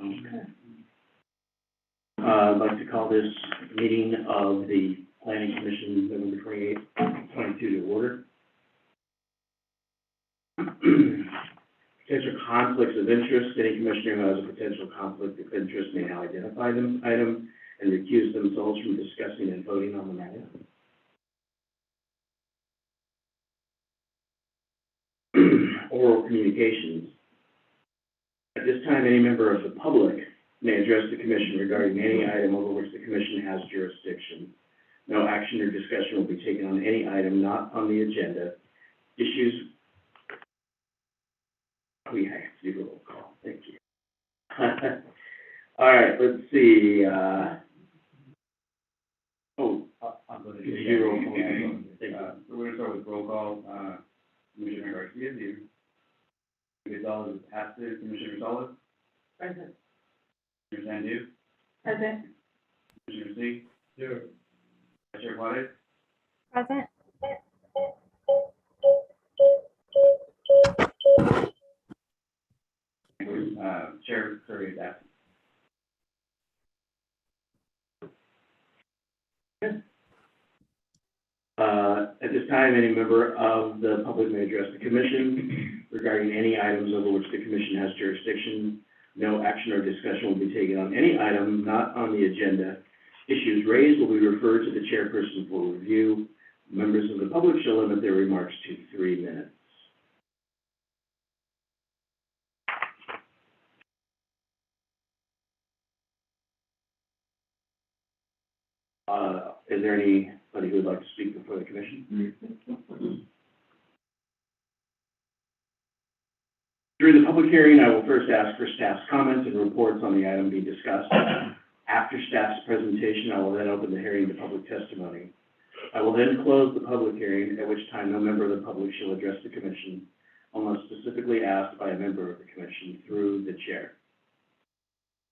Okay. I'd like to call this meeting of the Planning Commission, November 28th, 22 to order. Potential conflicts of interest. Any commissioner who has a potential conflict of interest may now identify the item and recuse themselves from discussing and voting on the matter. Oral communications. At this time, any member of the public may address the commission regarding any item over which the commission has jurisdiction. No action or discussion will be taken on any item not on the agenda. Issues. We have to do a roll call. Thank you. All right, let's see. I'll go to You roll call. Thank you. So we're gonna start with roll call. Commissioner Garcia, do you? Gonzalez is absent. Commissioner Gonzalez? Present. Commissioner Sandu? Present. Commissioner C? Here. Vice Chair Juarez? Present. Chair Curry is absent. At this time, any member of the public may address the commission regarding any items over which the commission has jurisdiction. No action or discussion will be taken on any item not on the agenda. Issues raised will be referred to the chairperson for review. Members of the public shall limit their remarks to 3 minutes. Is there anybody who would like to speak before the commission? During the public hearing, I will first ask for staff's comments and reports on the item being discussed. After staff's presentation, I will then open the hearing to public testimony. I will then close the public hearing, at which time no member of the public shall address the commission unless specifically asked by a member of the commission through the chair.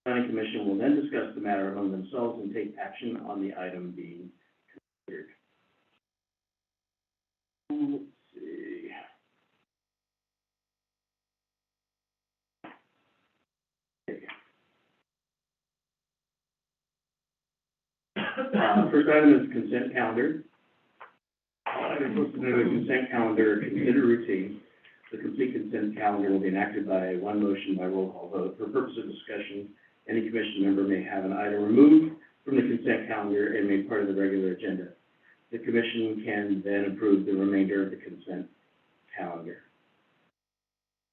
The Planning Commission will then discuss the matter among themselves and take action on the item being considered. Let's see. First item is consent calendar. Items listed in the consent calendar are considered routine. The complete consent calendar will be enacted by one motion by roll call vote. For purpose of discussion, any commission member may have an item removed from the consent calendar and made part of the regular agenda. The commission can then approve the remainder of the consent calendar.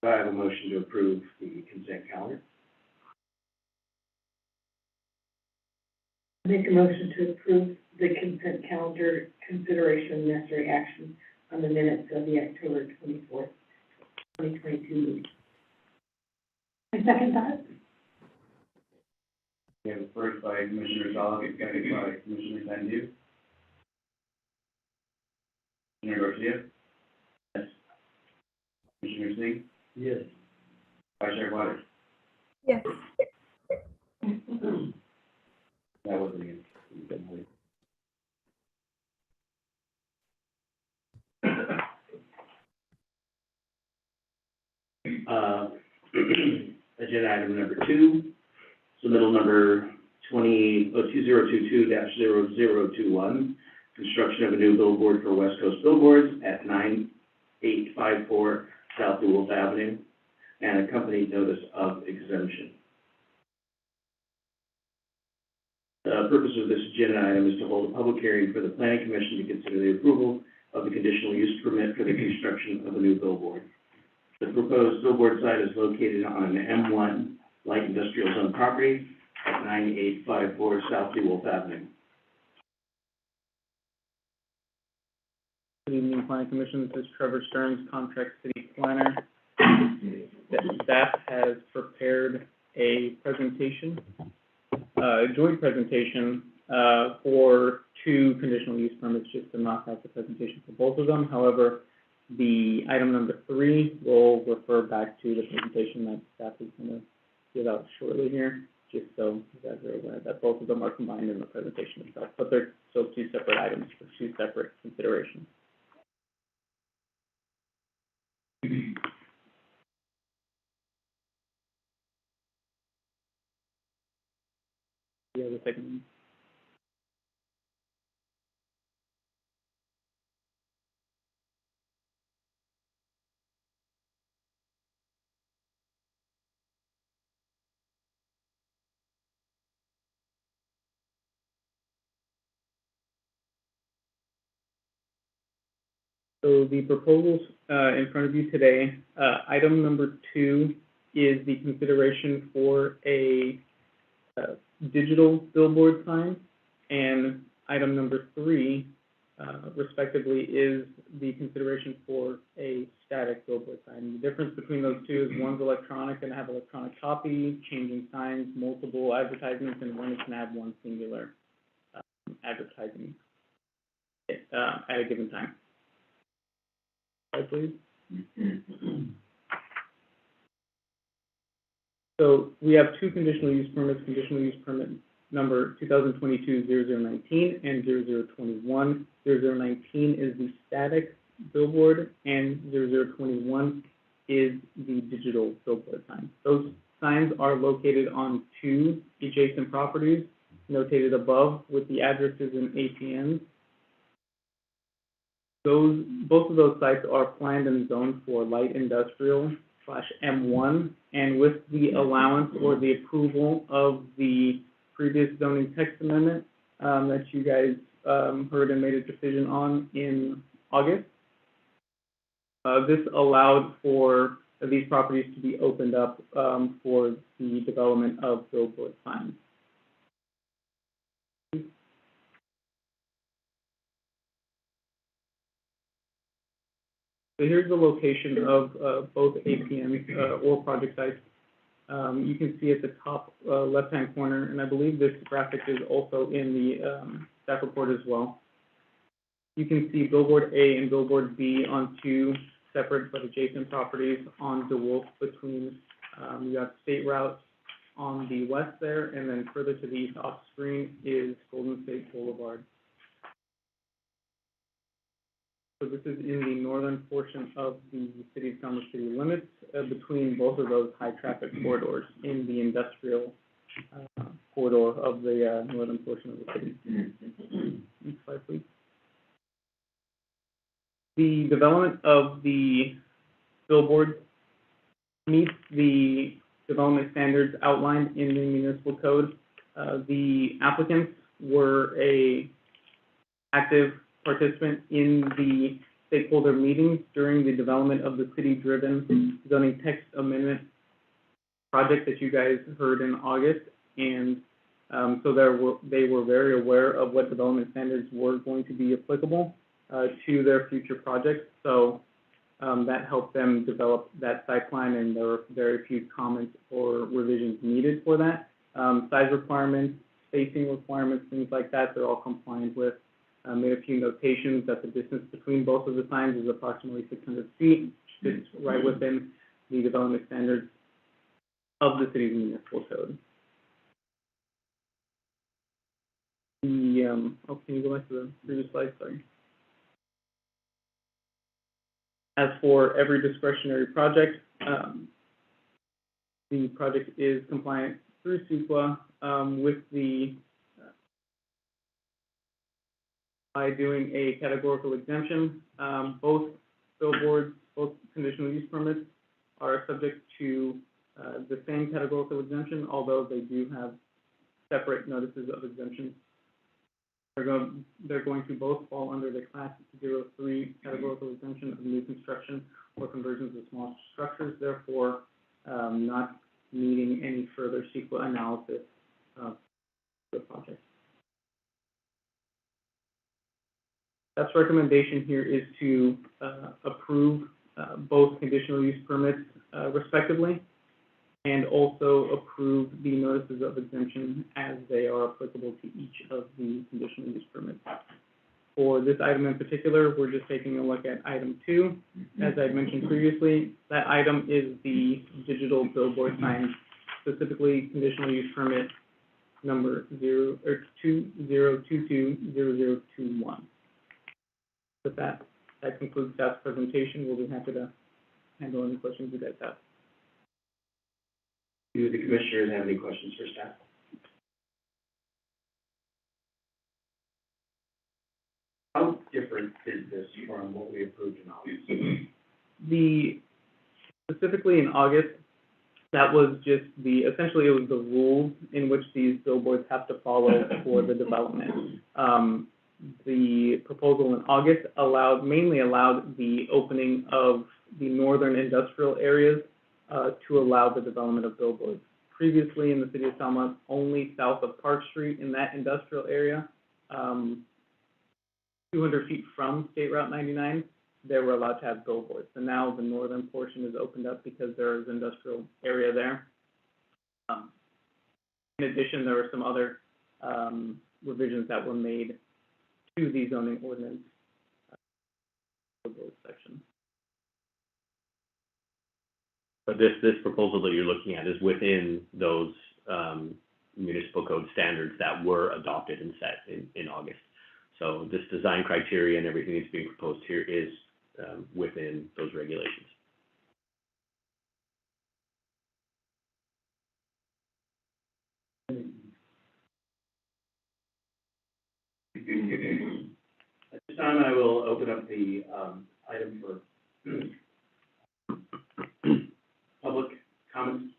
So I have a motion to approve the consent calendar. Make a motion to approve the consent calendar consideration and necessary action on the minutes of the October 24th, 2022 meeting. I second that. We have a first by Commissioner Gonzalez, second by Commissioner Sandu. Commissioner Garcia? Yes. Commissioner C? Yes. Vice Chair Juarez? Yes. That was against. Agenda item number 2, submittal number 2022-0021, construction of a new billboard for West Coast Billboards at 9854 South Wolf Avenue, and accompanied notice of exemption. The purpose of this agenda item is to hold a public hearing for the Planning Commission to consider the approval of the conditional use permit for the construction of a new billboard. The proposed billboard site is located on an M1 light industrial zone property at 9854 South Wolf Avenue. Good evening, Planning Commission. This is Trevor Stearns, Contract City Planner. The staff has prepared a presentation, a joint presentation for 2 conditional use permits, just to not have the presentation for both of them. However, the item number 3 will refer back to the presentation that staff is going to give out shortly here, just so you guys are aware that both of them are combined in the presentation itself. But they're still 2 separate items for 2 separate considerations. the second one. So the proposals in front of you today, item number 2 is the consideration for a digital billboard sign, and item number 3, respectively, is the consideration for a static billboard sign. The difference between those two is one's electronic and have electronic copy, changing signs, multiple advertisements, and one can have one singular advertising at a given time. Slide, please. So we have 2 conditional use permits, conditional use permit number 2022-0019 and 0021. 0019 is the static billboard and 0021 is the digital billboard sign. Those signs are located on 2 adjacent properties notated above with the addresses and APNs. Both of those sites are planned and zoned for light industrial /M1, and with the allowance or the approval of the previous zoning text amendment that you guys heard and made a decision on in August, this allowed for these properties to be opened up for the development of billboard signs. So here's the location of both APNs or project sites. You can see at the top left-hand corner, and I believe this graphic is also in the staff report as well. You can see billboard A and billboard B on 2 separate but adjacent properties on DeWolf between, you have State Route on the west there, and then further to the east off screen is Golden State Boulevard. So this is in the northern portion of the City of Selma city limits between both of those high traffic corridors in the industrial corridor of the northern portion of the city. Next slide, please. The development of the billboard meets the development standards outlined in the municipal code. The applicants were a active participant in the stakeholder meetings during the development of the city-driven zoning text amendment project that you guys heard in August, and so they were very aware of what development standards were going to be applicable to their future projects. So that helped them develop that site plan, and there were very few comments or revisions needed for that. Size requirements, spacing requirements, things like that, they're all compliant with. Made a few notations that the distance between both of the signs is approximately 600 feet, which fits right within the development standards of the city's municipal code. Oh, can you go back to the previous slide? Sorry. As for every discretionary project, the project is compliant through CEQA with the by doing a categorical exemption. Both billboards, both conditional use permits are subject to the same categorical exemption, although they do have separate notices of exemption. They're going to both fall under the Class 03 categorical exemption of new construction or conversions of small structures, therefore not needing any further CEQA analysis of the project. Staff's recommendation here is to approve both conditional use permits respectively, and also approve the notices of exemption as they are applicable to each of the conditional use permits. For this item in particular, we're just taking a look at item 2. As I mentioned previously, that item is the digital billboard sign, specifically conditional use permit number 2022-0021. With that concludes staff's presentation. We'll be happy to handle any questions you guys have. Do the commissioners have any questions for staff? is this from what we approved in August? Specifically in August, that was just essentially it was the rules in which these billboards have to follow for the development. The proposal in August mainly allowed the opening of the northern industrial areas, to allow the development of billboards. Previously in the city of Selma, only south of Park Street in that industrial area, 200 feet from State Route 99, they were allowed to have billboards. And now the northern portion is opened up because there is industrial area there. In addition, there were some other revisions that were made to the zoning ordinance billboard section. But this proposal that you're looking at is within those municipal code standards that were adopted and set in August. So this design criteria and everything that's being proposed here is within those regulations. At this time, I will open up the item for public comments.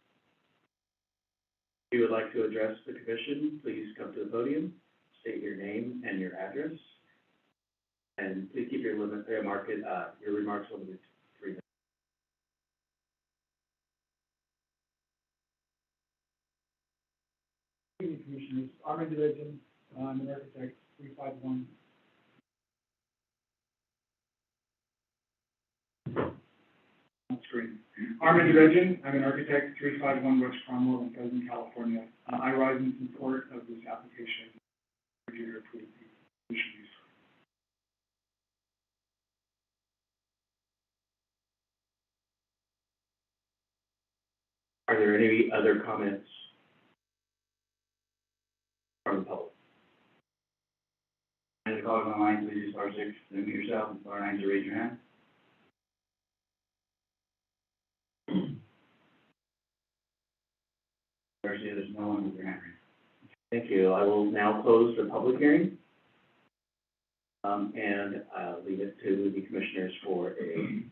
If you would like to address the commission, please come to the podium, state your name and your address, and please keep your remarks limited to 3 minutes. Evening, Commissioners. Armin Division, I'm an architect, 351. On screen. Armin Division, I'm an architect, 351 West Cromwell in Fresno, California. I rise in support of this application. For you to approve the conditional use. Are there any other comments from the public? And the callers online, please use star 6 to unmute yourself, and star 9 to raise your hand. Garcia, there's no one with their hand raised. Thank you. I will now close the public hearing. And I'll leave it to the commissioners for a.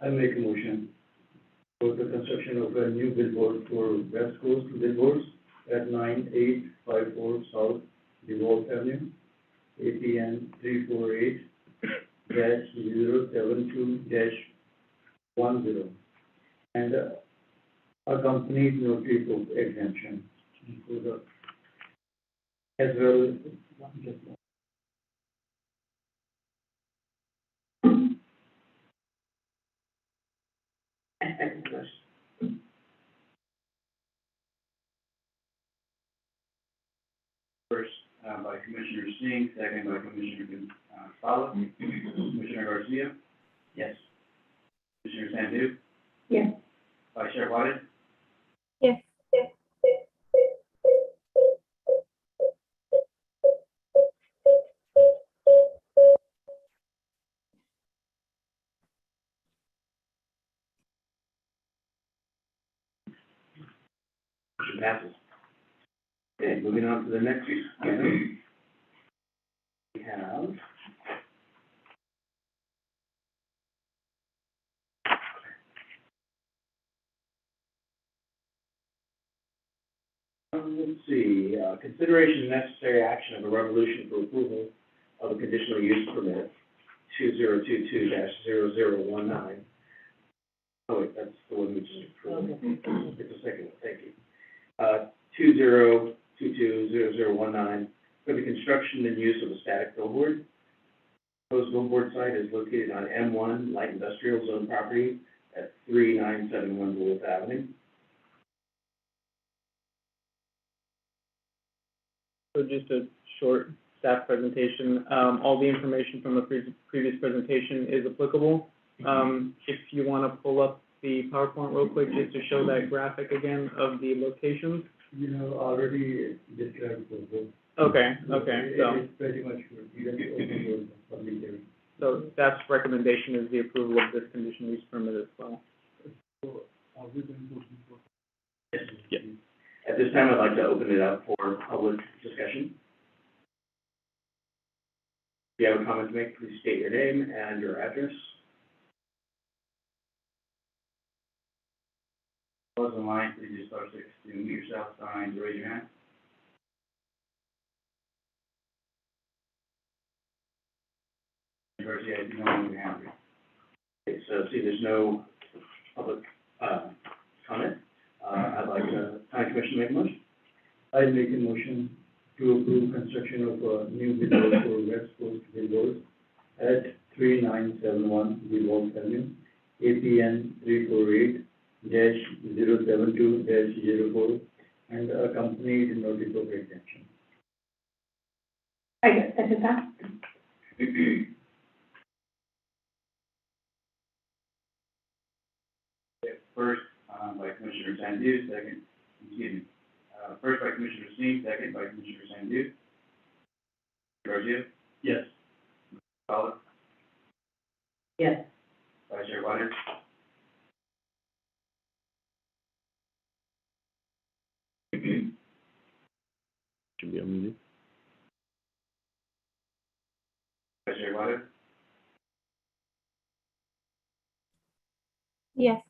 I make a motion for the construction of a new billboard for West Coast Billboards at 9854 South DeWalt Avenue, APN 348-072-10, and accompanied notice of exemption for the, as well. I second the motion. First, by Commissioner Singh, second by Commissioner Fowler. Commissioner Garcia? Yes. Commissioner Sandu? Yes. Vice Chair Waters? Yes. Motion passes. Okay, moving on to the next item. We have let's see, consideration and necessary action of a resolution for approval of a conditional use permit, 2022-0019. Oh, wait, that's the one we just approved. It's a second one, thank you. 2022-0019, for the construction and use of a static billboard. Proposed billboard site is located on M1 Light Industrial Zone property at 3971 Duluth Avenue. So just a short staff presentation. All the information from the previous presentation is applicable. If you want to pull up the PowerPoint real quick, just to show that graphic again of the locations. You have already described the. Okay, so. It's pretty much good. You can open your public hearing. So staff's recommendation is the approval of this conditional use permit as well. So, we've been looking for. Yes. Yep. At this time, I'd like to open it up for public discussion. If you have a comment to make, please state your name and your address. Those in line, please use star six to mute yourself, sign to raise your hand. Garcia, I do not want your hand. Okay, so see, there's no public, comment. I'd like the planning commission to make a motion. I make a motion to approve construction of a new billboard for West Coast billboards at 3971 Revolve Avenue, APN 348-072-04, and accompanied notice of exemption. I second that. First, by Commissioner Sandu, second, first by Commissioner Sneak, second by Commissioner Sandu. Garcia, Yes. Fowler, Yes. Vice Chair Waters, Should be unmuted. Vice Chair Waters, Yes.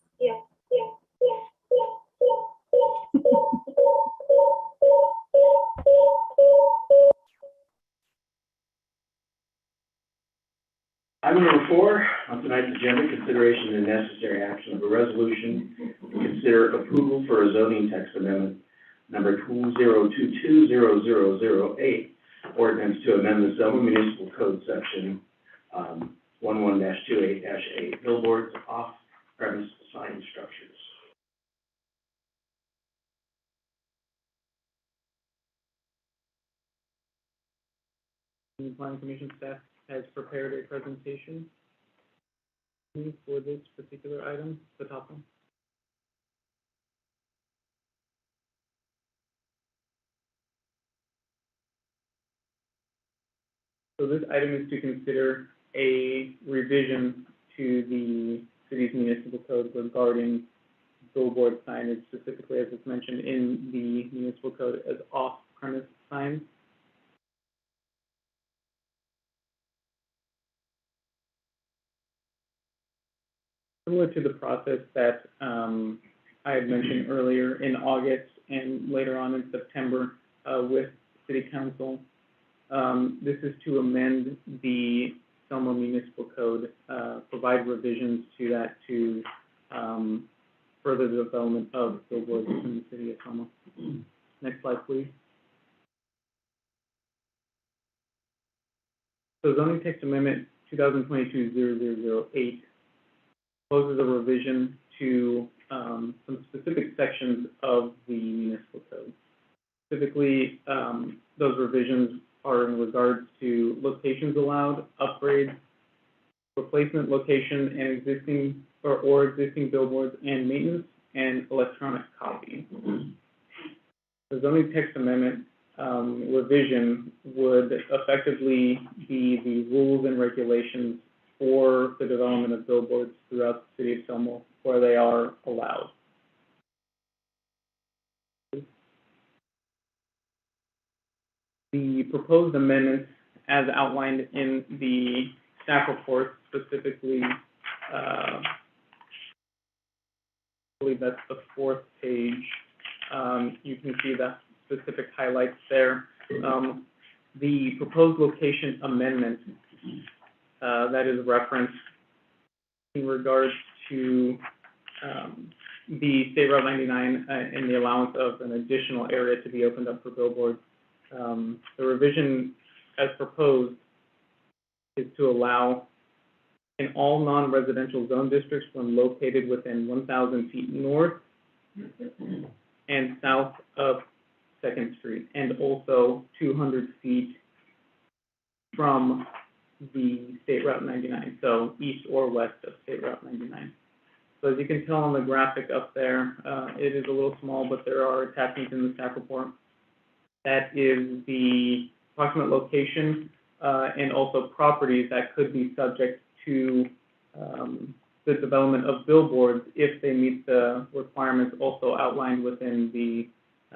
Item number 4 on tonight's agenda, consideration and necessary action of a resolution to consider approval for a zoning text amendment number 20220008, ordinance to amend the Selma Municipal Code section 11-28-8, billboards off-premise sign structures. The planning commission staff has prepared a presentation for this particular item, the top one. So this item is to consider a revision to the city's municipal code regarding billboard signage, specifically as it's mentioned in the municipal code as off-premise signs. Similar to the process that I had mentioned earlier in August and later on in September with City Council, this is to amend the Selma Municipal Code, provide revisions to that to further the development of billboards in the city of Selma. Next slide, please. So zoning text amendment 2022-0008 proposes a revision to some specific sections of the municipal code. Specifically, those revisions are in regards to locations allowed, upgrades, replacement location and existing or existing billboards, and maintenance and electronic copy. The zoning text amendment revision would effectively be the rules and regulations for the development of billboards throughout the city of Selma where they are allowed. The proposed amendments, as outlined in the staff report, specifically, I believe that's the 4th page. You can see the specific highlights there. The proposed location amendment that is referenced in regards to the State Route 99 and the allowance of an additional area to be opened up for billboards. The revision as proposed is to allow in all non-residential zone districts when located within 1,000 feet north and south of 2nd Street, and also 200 feet from the State Route 99, so east or west of State Route 99. So as you can tell on the graphic up there, it is a little small, but there are attachments in the staff report. That is the approximate location and also properties that could be subject to the development of billboards if they meet the requirements also outlined within the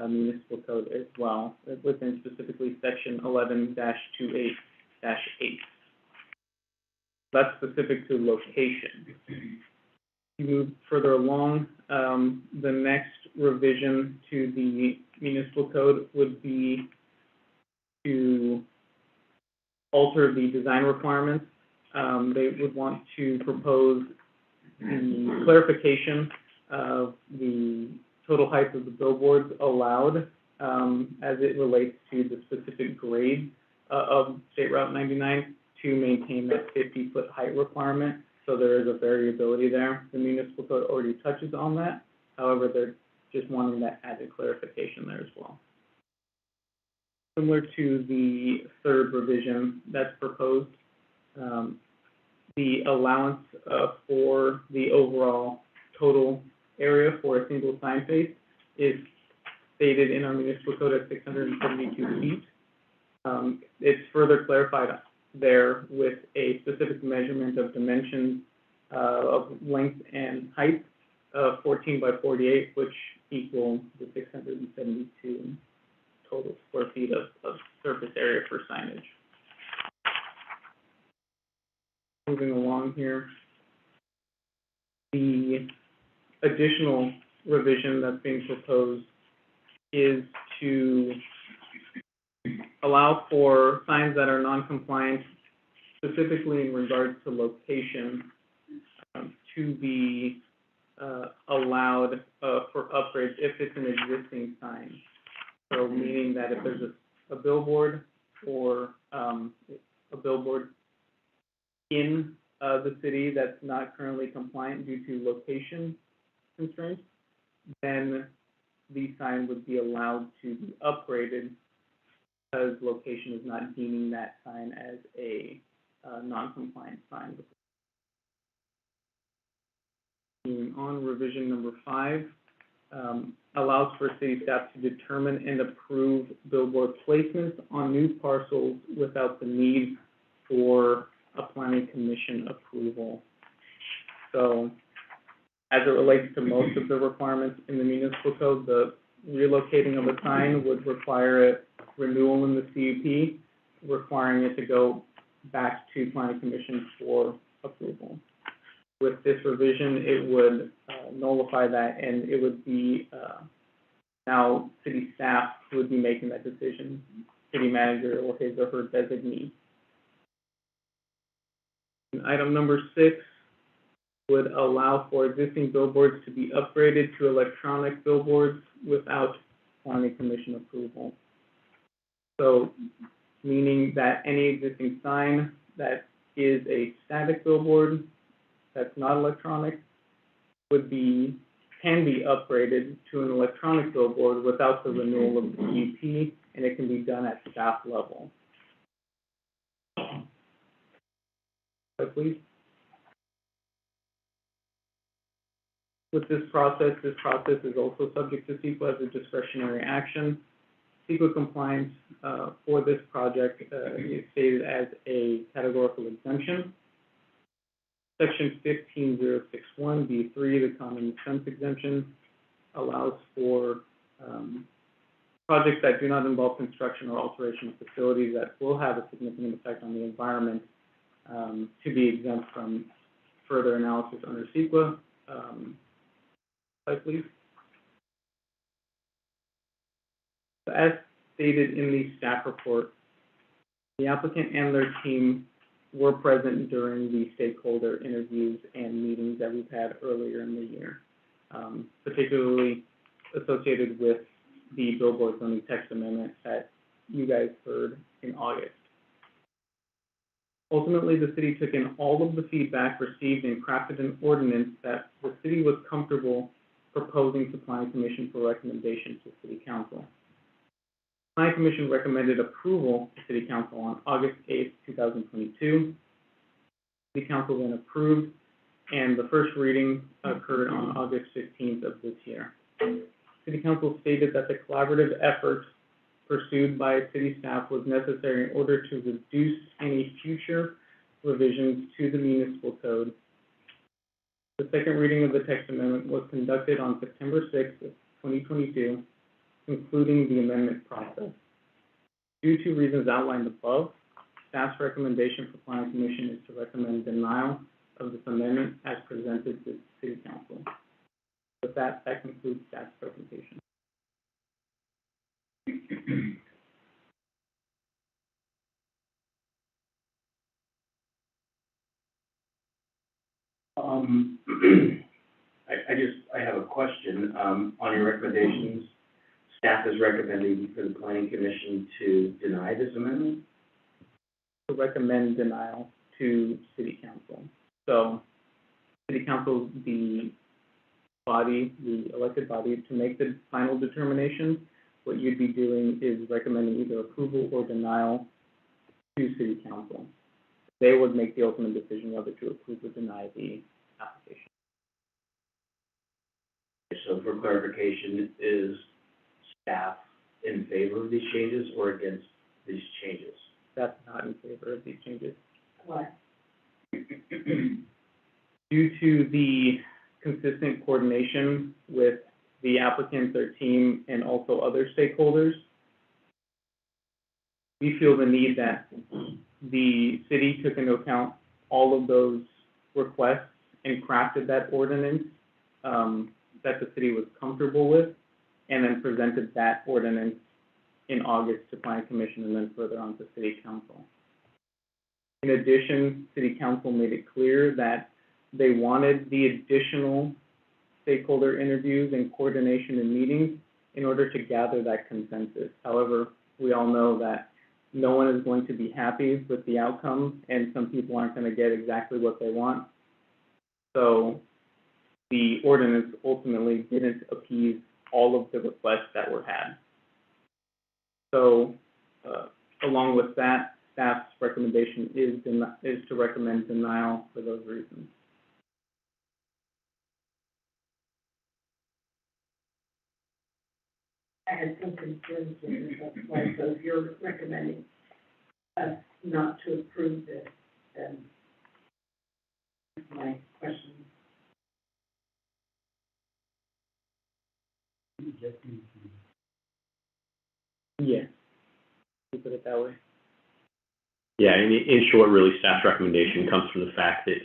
municipal code as well, within specifically section 11-28-8. That's specific to location. You move further along, the next revision to the municipal code would be to alter the design requirements. They would want to propose the clarification of the total height of the billboards allowed, as it relates to the specific grade of State Route 99 to maintain that 50-foot height requirement. So there is a variability there. The municipal code already touches on that. However, they're just wanting that added clarification there as well. Similar to the third revision that's proposed, the allowance for the overall total area for a single sign face is stated in our municipal code at 672 feet. It's further clarified there with a specific measurement of dimensions of length and height of 14 by 48, which equal the 672 total square feet of surface area for signage. Moving along here, the additional revision that's being proposed is to allow for signs that are non-compliant, specifically in regards to location, to be allowed for upgrades if it's an existing sign. So meaning that if there's a billboard or a billboard in the city that's not currently compliant due to location constraints, then the sign would be allowed to be upgraded because location is not deeming that sign as a non-compliant sign. Moving on, revision number 5 allows for city staff to determine and approve billboard placements on new parcels without the need for a planning commission approval. So, as it relates to most of the requirements in the municipal code, the relocating of a sign would require a renewal in the CUP, requiring it to go back to planning commission for approval. With this revision, it would nullify that, and it would be now city staff who would be making that decision, city manager or his or her designee. And item number 6 would allow for existing billboards to be upgraded to electronic billboards without planning commission approval. So, meaning that any existing sign that is a static billboard that's not electronic can be upgraded to an electronic billboard without the renewal of the CUP, and it can be done at staff level. Please. With this process is also subject to CEQA as a discretionary action. CEQA compliance for this project is stated as a categorical exemption. Section 15061B3, the common sense exemption, allows for projects that do not involve construction or alteration of facilities that will have a significant effect on the environment to be exempt from further analysis under CEQA. Slide, please. So as stated in the staff report, the applicant and their team were present during the stakeholder interviews and meetings that we've had earlier in the year, particularly associated with the billboard zoning text amendment that you guys heard in August. Ultimately, the city took in all of the feedback received and crafted an ordinance that the city was comfortable proposing to Planning Commission for recommendation to City Council. Planning Commission recommended approval to City Council on August 8th, 2022. City Council then approved, and the first reading occurred on August 15th of this year. City Council stated that the collaborative effort pursued by city staff was necessary in order to reduce any future revisions to the municipal code. The second reading of the text amendment was conducted on September 6th, 2022, concluding the amendment process. Due to reasons outlined above, Staff's recommendation for planning commission is to recommend denial of this amendment as presented to city council. With that, that concludes staff's presentation. I have a question, on your recommendations. Staff is recommending for the planning commission to deny this amendment? To recommend denial to city council. So, city council, the body, the elected body, to make the final determination. What you'd be doing is recommending either approval or denial to city council. They would make the ultimate decision whether to approve or deny the application. So for clarification, is staff in favor of these changes or against these changes? That's not in favor of these changes. Why? Due to the consistent coordination with the applicant, their team, and also other stakeholders, we feel the need that the city took into account all of those requests and crafted that ordinance that the city was comfortable with, and then presented that ordinance in August to Planning Commission and then further on to City Council. In addition, City Council made it clear that they wanted the additional stakeholder interviews and coordination and meetings in order to gather that consensus. However, we all know that no one is going to be happy with the outcome, and some people aren't going to get exactly what they want. So the ordinance ultimately didn't appease all of the requests that were had. So along with that, staff's recommendation is to recommend denial for those reasons. I had some concerns with this, that's why, so if you're recommending us not to approve this, then that's my question. Yeah, you put it that way. Yeah, in short, really, staff's recommendation comes from the fact that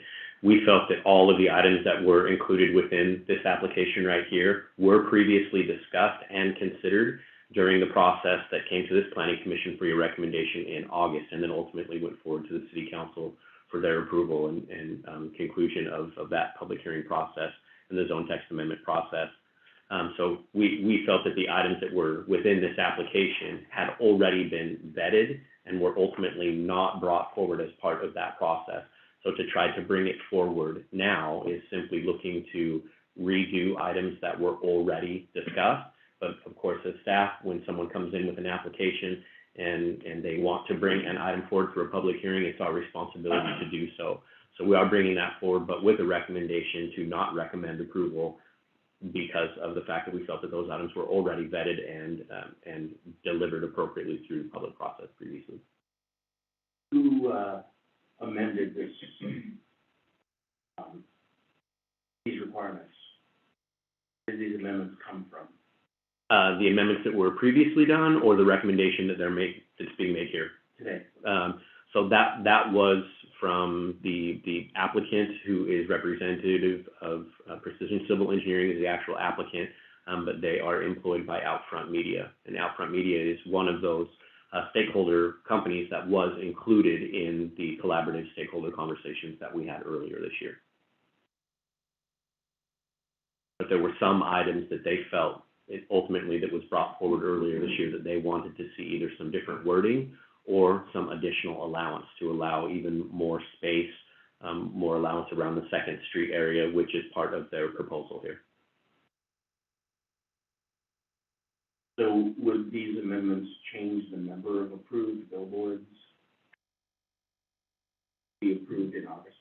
we felt that all of the items that were included within this application right here were previously discussed and considered during the process that came to this planning commission for your recommendation in August, and then ultimately went forward to the city council for their approval and conclusion of that public hearing process and the zone text amendment process. So we felt that the items that were within this application had already been vetted and were ultimately not brought forward as part of that process. So to try to bring it forward now is simply looking to redo items that were already discussed. But of course, as staff, when someone comes in with an application and they want to bring an item forward for a public hearing, it's our responsibility to do so. So we are bringing that forward, but with a recommendation to not recommend approval because of the fact that we felt that those items were already vetted and delivered appropriately through the public process previously. Who amended this, these requirements? Where did these amendments come from? The amendments that were previously done, or the recommendation that that's being made here? Today. So that was from the applicant, who is representative of Precision Civil Engineering, is the actual applicant, but they are employed by Outfront Media. And Outfront Media is one of those stakeholder companies that was included in the collaborative stakeholder conversations that we had earlier this year. But there were some items that they felt ultimately that was brought forward earlier this year that they wanted to see either some different wording or some additional allowance to allow even more space, more allowance around the Second Street area, which is part of their proposal here. So would these amendments change the number of approved billboards be approved in August?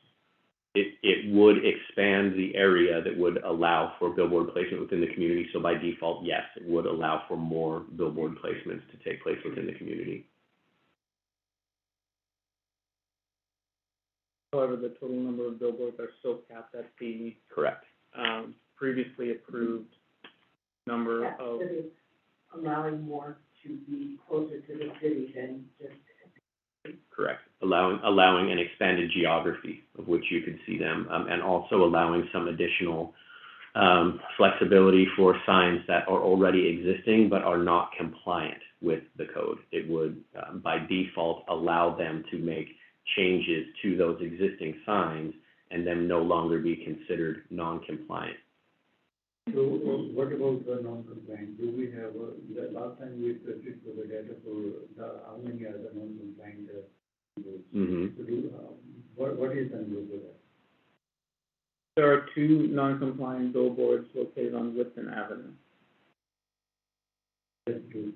It would expand the area that would allow for billboard placement within the community. So by default, yes, it would allow for more billboard placements to take place within the community. However, the total number of billboards are still capped at the Correct. previously approved number That of. city allowing more to be closer to the city than just. Correct. allowing an expanded geography of which you could see them, and also allowing some additional flexibility for signs that are already existing but are not compliant with the code. It would, by default, allow them to make changes to those existing signs and then no longer be considered non-compliant. So what about the non-compliant? Do we have, the last time we specified for the data for how many are the non-compliant roads? Mm-hmm. So what is the number for that? There are 2 non-compliant billboards located on Whitton Avenue. That's true.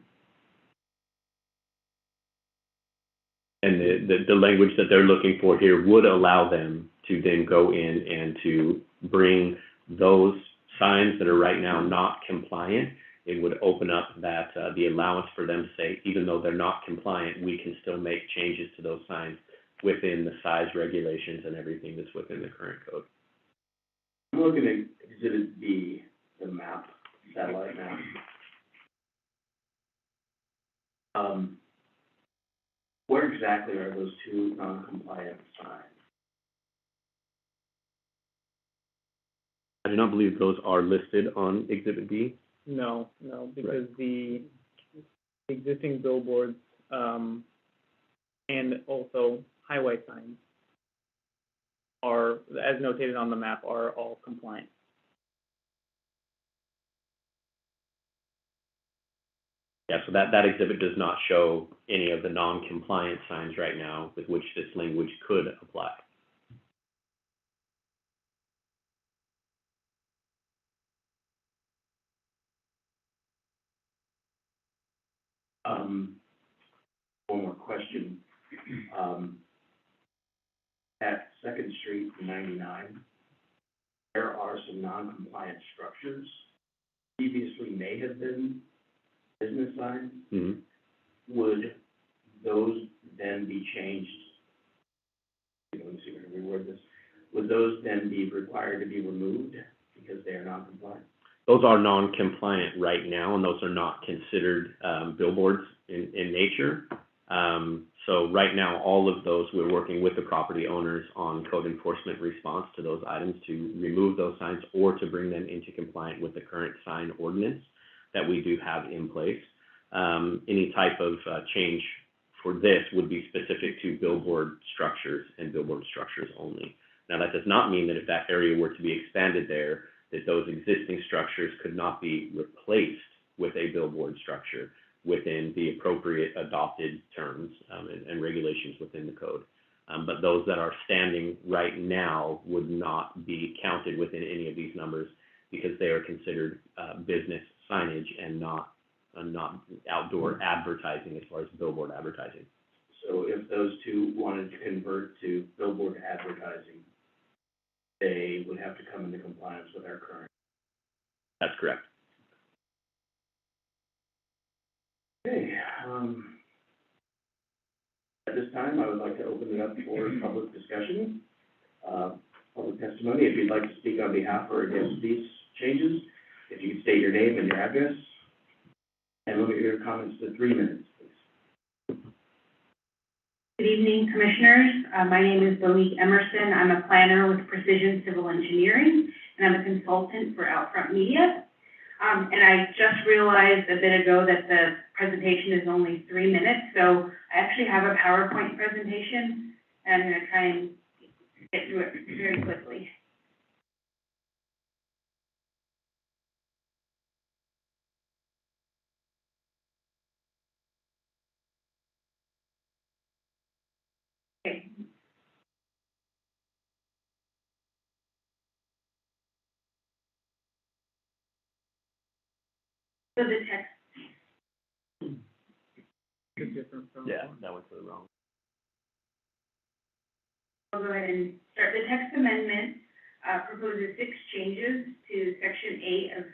And the language that they're looking for here would allow them to then go in and to bring those signs that are right now not compliant. It would open up that, the allowance for them to say, even though they're not compliant, we can still make changes to those signs within the size regulations and everything that's within the current code. I'm looking at Exhibit B, the map, satellite map. Where exactly are those 2 non-compliant signs? I do not believe those are listed on Exhibit B. No, because the existing billboards, and also highway signs are, as notated on the map, are all compliant. Yeah, so that exhibit does not show any of the non-compliant signs right now with which this language could apply. One more question. At Second Street and 99, there are some non-compliant structures. Previously may have been business signs. Mm-hmm. Would those then be changed? Let me see if I can reword this. Would those then be required to be removed because they are non-compliant? Those are non-compliant right now, and those are not considered billboards in nature. So right now, all of those, we're working with the property owners on code enforcement response to those items to remove those signs or to bring them into compliant with the current sign ordinance that we do have in place. Any type of change for this would be specific to billboard structures and billboard structures only. Now, that does not mean that if that area were to be expanded there, that those existing structures could not be replaced with a billboard structure within the appropriate adopted terms and regulations within the code. But those that are standing right now would not be counted within any of these numbers because they are considered business signage and not outdoor advertising as far as billboard advertising. So if those 2 wanted to convert to billboard advertising, they would have to come into compliance with our current. That's correct. Okay, at this time, I would like to open it up for public discussion, public testimony. If you'd like to speak on behalf or against these changes, if you could state your name and your address, and limit your comments to 3 minutes, please. Good evening, Commissioners. My name is Monique Emerson. I'm a planner with Precision Civil Engineering, and I'm a consultant for Outfront Media. And I just realized a bit ago that the presentation is only 3 minutes, so I actually have a PowerPoint presentation, and I'm going to try and get through it very quickly. Okay. So the text. It's different from. Yeah, that went to the wrong. I'll go ahead and start. The text amendment proposes 6 changes to Section 8 of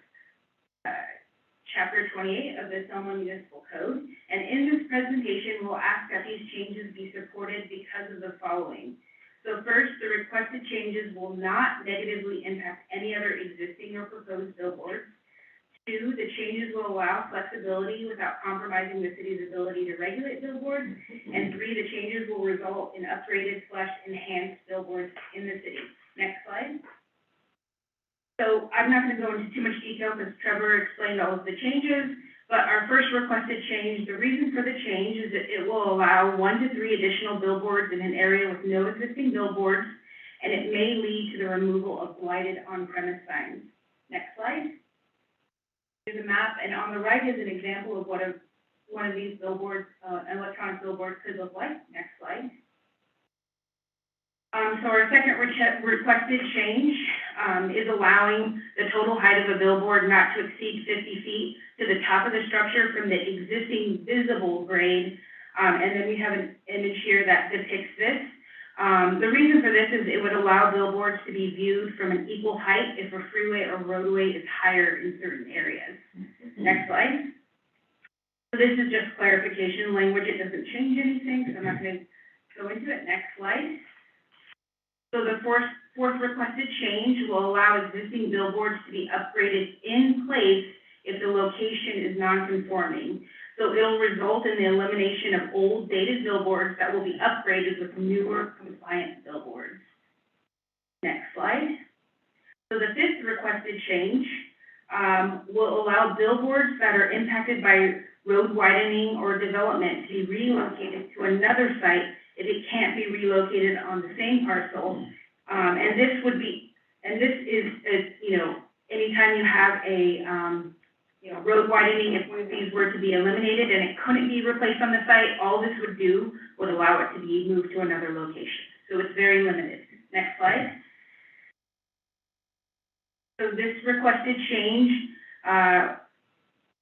Chapter 28 of the Selma Municipal Code. And in this presentation, we'll ask that these changes be supported because of the following. So first, the requested changes will not negatively impact any other existing or proposed billboards. 2, the changes will allow flexibility without compromising the city's ability to regulate billboards. And 3, the changes will result in upgraded/enhanced billboards in the city. Next slide. So I'm not going to go into too much detail because Trevor explained all of the changes, but our first requested change, the reason for the change is that it will allow 1 to 3 additional billboards in an area with no existing billboards, and it may lead to the removal of blighted on-premise signs. Next slide. Here's a map, and on the right is an example of what one of these billboards, electronic billboards could look like. Next slide. So our second requested change is allowing the total height of a billboard not to exceed 50 feet to the top of the structure from the existing visible grade. And then we have an image here that depicts this. The reason for this is it would allow billboards to be viewed from an equal height if a freeway or roadway is higher in certain areas. Next slide. So this is just clarification language. It doesn't change anything, so I'm not going to go into it. Next slide. So the fourth requested change will allow existing billboards to be upgraded in place if the location is non-conforming. So it'll result in the elimination of old dated billboards that will be upgraded with newer compliant billboards. Next slide. So the fifth requested change will allow billboards that are impacted by road widening or development to be relocated to another site if it can't be relocated on the same parcel. And this is, anytime you have a, road widening, if one of these were to be eliminated and it couldn't be replaced on the site, all this would allow it to be moved to another location. So it's very limited. Next slide. So this requested change,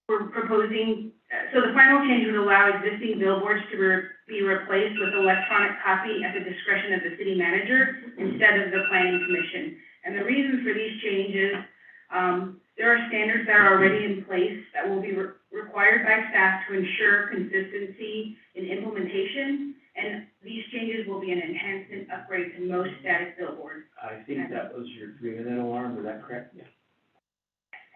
we're proposing, so the final change would allow existing billboards to be replaced with electronic copy at the discretion of the city manager instead of the planning commission. And the reason for these changes, there are standards that are already in place that will be required by staff to ensure consistency in implementation, and these changes will be an enhancement upgrade to most static billboards. I think that was your 3-minute alarm, is that correct? Yeah.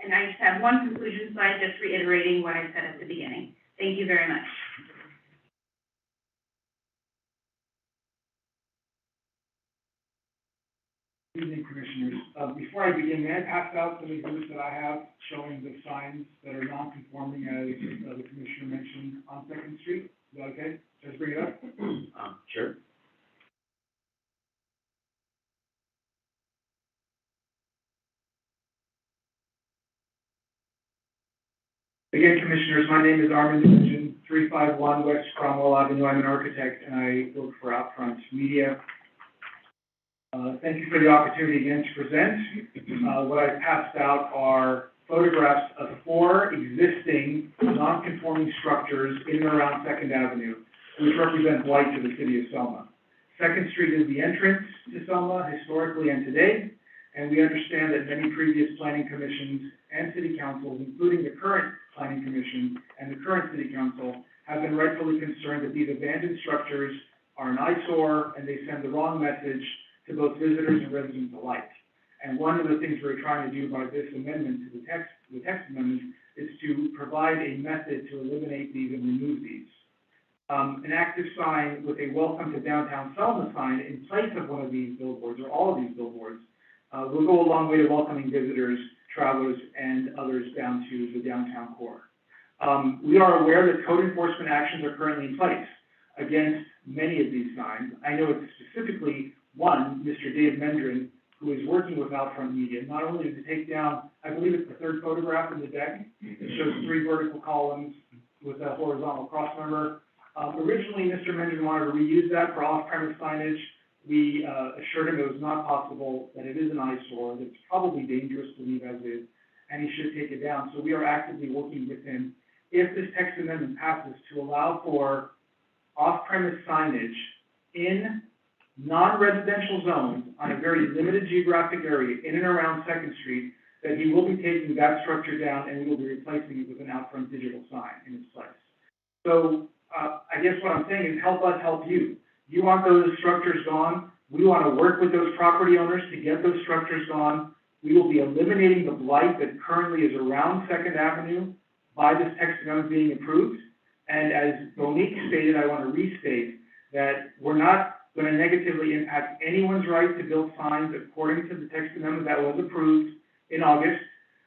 And I just have one conclusion slide, just reiterating what I said at the beginning. Thank you very much. Good evening, Commissioners. Before I begin, may I pass out some exhibits that I have showing the signs that are non-conforming as the Commissioner mentioned on Second Street? Is that okay? Just bring it up? Sure. Again, Commissioners, my name is Armin Division, 351 West Cromwell Avenue. I'm an architect and I work for Outfront Media. Thank you for the opportunity again to present. What I've passed out are photographs of 4 existing non-conforming structures in and around 2nd Avenue, which represent blight to the City of Selma. 2nd Street is the entrance to Selma, historically and today, and we understand that many previous planning commissions and city councils, including the current planning commission and the current city council, have been rightfully concerned that these abandoned structures are an eyesore and they send the wrong message to both visitors and residents alike. And one of the things we're trying to do by this amendment to the text amendment, is to provide a method to eliminate these and remove these. An active sign with a welcome to downtown Selma sign in place of one of these billboards, or all of these billboards, will go a long way to welcoming visitors, travelers, and others down to the downtown core. We are aware that code enforcement actions are currently in place against many of these signs. I know it's specifically one, Mr. Dave Mendrin, who is working with Outfront Media, not only to take down, I believe it's the 3rd photograph in the deck. It shows 3 vertical columns with a horizontal cross member. Originally, Mr. Mendrin wanted to reuse that for off-premise signage. We assured him it was not possible, that it is an eyesore, that it's probably dangerous to leave as is, and he should take it down. So we are actively working with him, if this text amendment passes, to allow for off-premise signage in non-residential zones on a very limited geographic area in and around 2nd Street, that he will be taking that structure down and we will be replacing it with an Outfront digital sign in its place. So I guess what I'm saying is help us help you. You want those structures gone. We want to work with those property owners to get those structures gone. We will be eliminating the blight that currently is around Second Avenue by this text amendment being approved. And as Monique stated, I want to restate that we're not going to negatively impact anyone's right to build signs according to the text amendment that was approved in August.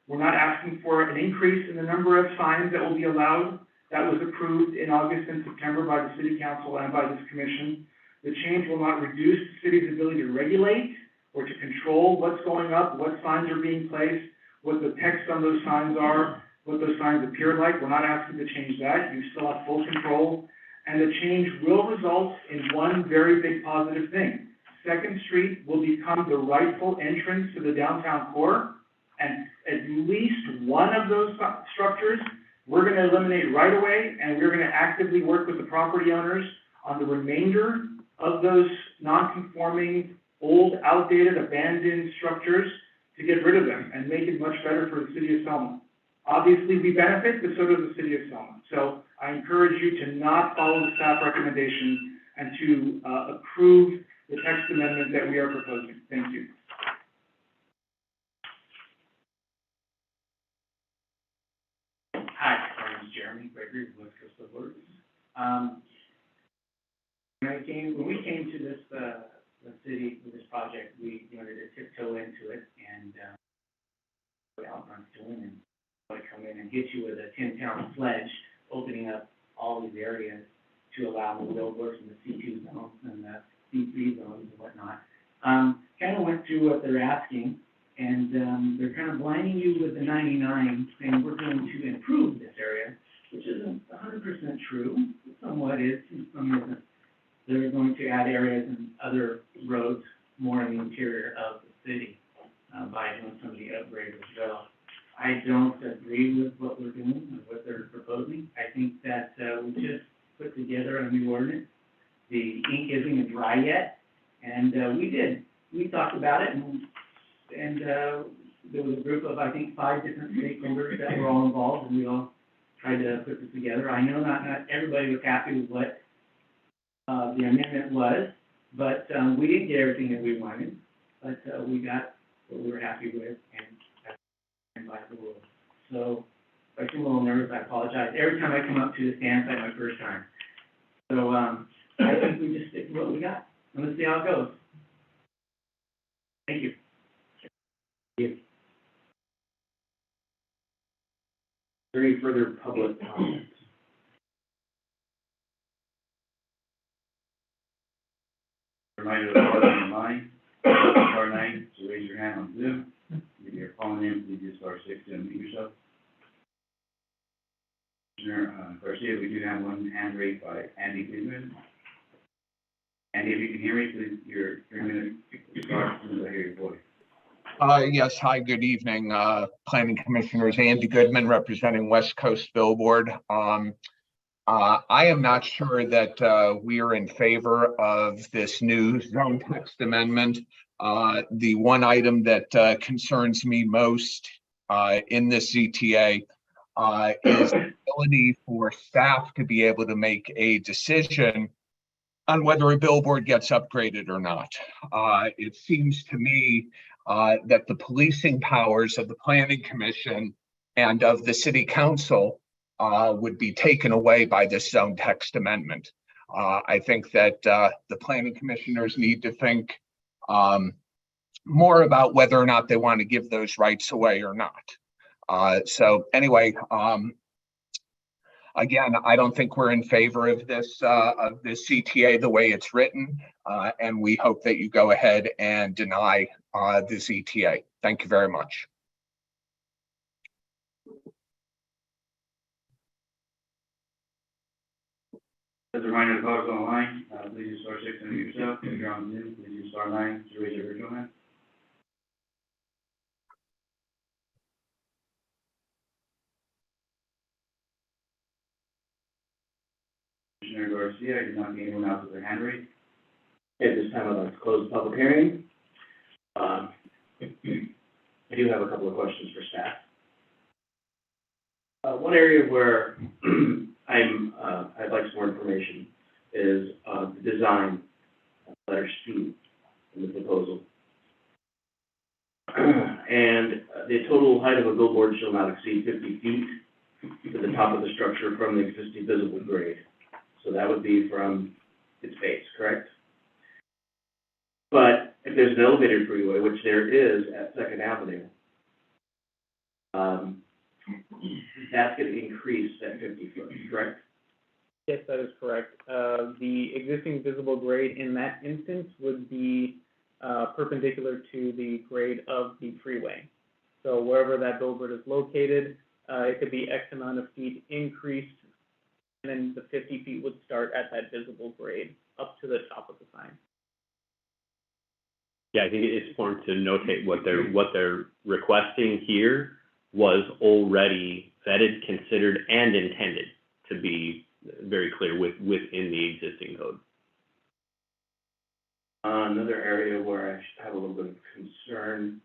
We're not asking for an increase in the number of signs that will be allowed. That was approved in August and September by the City Council and by this commission. The change will not reduce the city's ability to regulate or to control what's going up, what signs are being placed, what the text on those signs are, what those signs appear like. We're not asking to change that. You still have full control. And the change will result in one very big positive thing. Second Street will become the rightful entrance to the downtown core, and at least one of those structures we're going to eliminate right away, and we're going to actively work with the property owners on the remainder of those non-conforming, old, outdated, abandoned structures to get rid of them and make it much better for the City of Selma. Obviously, we benefit, but so does the City of Selma. So I encourage you to not follow the staff recommendation and to approve the text amendment that we are proposing. Thank you. Hi, my name is Jeremy Gregory with West Coast Billboards. When we came to this, the city with this project, we wanted to tiptoe into it and put out front to them and come in and hit you with a 10-pound sledge, opening up all these areas to allow the billboards in the C2 zones and the C3 zones and whatnot. Kind of went through what they're asking, and they're kind of blinding you with the 99, saying we're going to improve this area, which isn't 100% true. Somewhat is, some isn't. They're going to add areas and other roads more in the interior of the city by doing some of the upgrades as well. I don't agree with what we're doing and what they're proposing. I think that we just put together a new ordinance. The ink isn't even dry yet, and we talked about it, and there was a group of, I think, 5 different stakeholders that were all involved, and we all tried to put this together. I know not everybody was happy with what the amendment was, but we didn't get everything that we wanted, but we got what we were happy with, and that's by the rules. So if I seem a little nervous, I apologize. Every time I come up to the stand, it's like my first time. So I think we just stick to what we got, and let's see how it goes. Thank you. Is there any further public comments? Reminder of the board on the line, star 9 to raise your hand on Zoom. If you're calling in, please use star 6 to unmute yourself. Commissioner Garcia, we do have one hand raised by Andy Friedman. Andy, if you can hear me, please, you're going to start as soon as I hear your voice. Yes, hi, good evening, Planning Commissioners. Andy Goodman, representing West Coast Billboard. I am not sure that we are in favor of this new zone text amendment. The one item that concerns me most in this ZTA is the ability for staff to be able to make a decision on whether a billboard gets upgraded or not. It seems to me that the policing powers of the Planning Commission and of the City Council would be taken away by this zone text amendment. I think that the Planning Commissioners need to think more about whether or not they want to give those rights away or not. So anyway, again, I don't think we're in favor of this CTA the way it's written, and we hope that you go ahead and deny the ZTA. Thank you very much. As a reminder, the callers on the line, please use star 6 to unmute yourself. If you're on Zoom, please use star 9 to raise your virtual hand. Commissioner Garcia, I did not see anyone else with their hand raised. At this time, I'd like to close the public hearing. I do have a couple of questions for staff. One area where I'd like some more information is the design, letter C in the proposal. And the total height of a billboard shall not exceed 50 feet to the top of the structure from the existing visible grade. So that would be from its base, correct? But if there's an elevated freeway, which there is at Second Avenue, that's going to increase that 50 foot, correct? Yes, that is correct. The existing visible grade in that instance would be perpendicular to the grade of the freeway. So wherever that billboard is located, it could be X amount of feet increased, and then the 50 feet would start at that visible grade up to the top of the sign. Yeah, I think it's important to notate what they're requesting here was already vetted, considered, and intended to be very clear within the existing code. Another area where I should have a little bit of concern